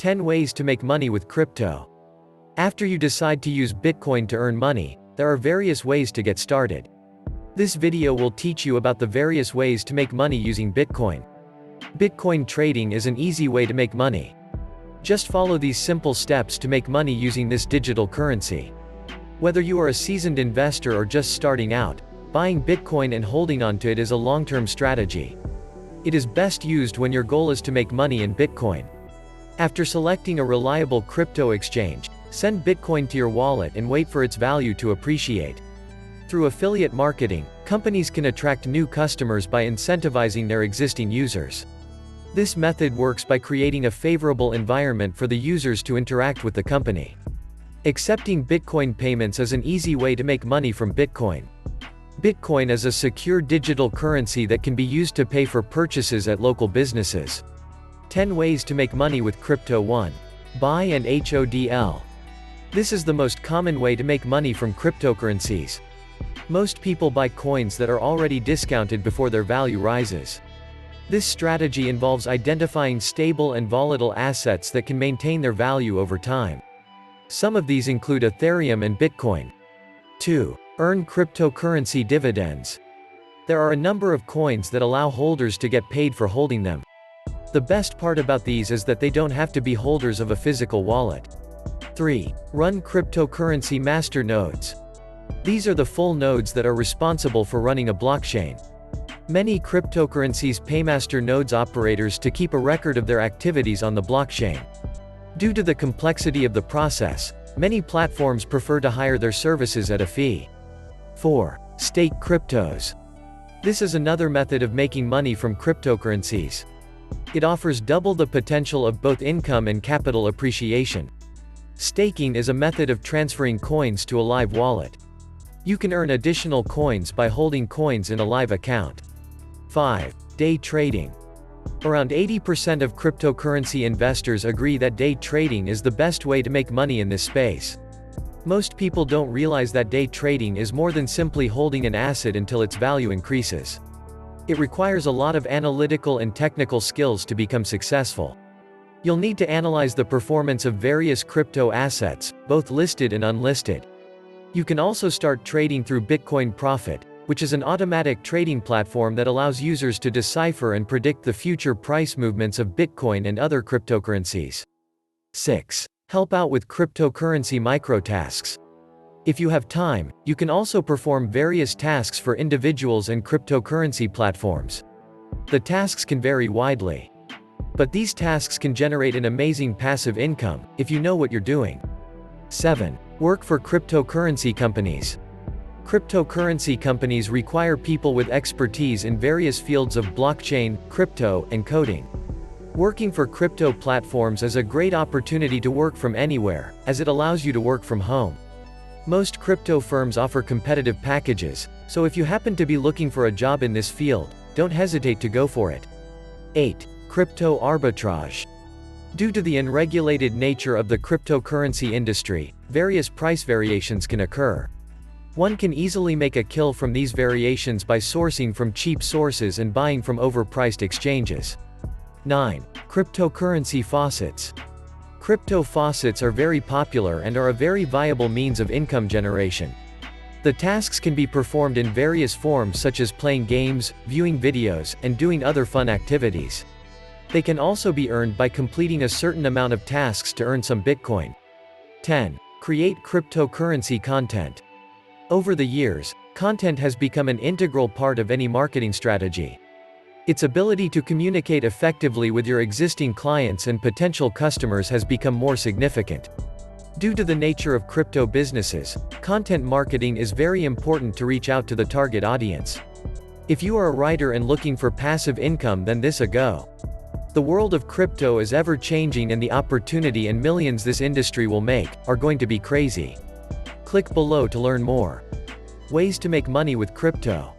10 ways to make money with crypto. After you decide to use Bitcoin to earn money, there are various ways to get started. This video will teach you about the various ways to make money using Bitcoin. Bitcoin trading is an easy way to make money. Just follow these simple steps to make money using this digital currency. Whether you are a seasoned investor or just starting out, buying Bitcoin and holding on to it is a long-term strategy. It is best used when your goal is to make money in Bitcoin. After selecting a reliable crypto exchange, send Bitcoin to your wallet and wait for its value to appreciate. Through affiliate marketing, companies can attract new customers by incentivizing their existing users. This method works by creating a favorable environment for the users to interact with the company. Accepting Bitcoin payments is an easy way to make money from Bitcoin. Bitcoin is a secure digital currency that can be used to pay for purchases at local businesses. 10 ways to make money with crypto. 1. Buy and HODL. This is the most common way to make money from cryptocurrencies. Most people buy coins that are already discounted before their value rises. This strategy involves identifying stable and volatile assets that can maintain their value over time. Some of these include Ethereum and Bitcoin. 2. Earn cryptocurrency dividends. There are a number of coins that allow holders to get paid for holding them. The best part about these is that they don't have to be holders of a physical wallet. 3. Run cryptocurrency master nodes. These are the full nodes that are responsible for running a blockchain. Many cryptocurrencies pay master nodes operators to keep a record of their activities on the blockchain. Due to the complexity of the process, many platforms prefer to hire their services at a fee. 4. Stake cryptos. This is another method of making money from cryptocurrencies. It offers double the potential of both income and capital appreciation. Staking is a method of transferring coins to a live wallet. You can earn additional coins by holding coins in a live account. 5. Day trading. Around 80% of cryptocurrency investors agree that day trading is the best way to make money in this space. Most people don't realize that day trading is more than simply holding an asset until its value increases. It requires a lot of analytical and technical skills to become successful. You'll need to analyze the performance of various crypto assets, both listed and unlisted. You can also start trading through Bitcoin Profit, which is an automatic trading platform that allows users to decipher and predict the future price movements of Bitcoin and other cryptocurrencies. 6. Help out with cryptocurrency microtasks. If you have time, you can also perform various tasks for individuals and cryptocurrency platforms. The tasks can vary widely. But these tasks can generate an amazing passive income, if you know what you're doing. 7. Work for cryptocurrency companies. Cryptocurrency companies require people with expertise in various fields of blockchain, crypto, and coding. Working for crypto platforms is a great opportunity to work from anywhere, as it allows you to work from home. Most crypto firms offer competitive packages, so if you happen to be looking for a job in this field, don't hesitate to go for it. 8. Crypto arbitrage. Due to the unregulated nature of the cryptocurrency industry, various price variations can occur. One can easily make a kill from these variations by sourcing from cheap sources and buying from overpriced exchanges. 9. Cryptocurrency faucets. Crypto faucets are very popular and are a very viable means of income generation. The tasks can be performed in various forms such as playing games, viewing videos, and doing other fun activities. They can also be earned by completing a certain amount of tasks to earn some Bitcoin. 10. Create cryptocurrency content. Over the years, content has become an integral part of any marketing strategy. Its ability to communicate effectively with your existing clients and potential customers has become more significant. Due to the nature of crypto businesses, content marketing is very important to reach out to the target audience. If you are a writer and looking for passive income, then this a go. The world of crypto is ever changing and the opportunity and millions this industry will make are going to be crazy. Click below to learn more. Ways to make money with crypto.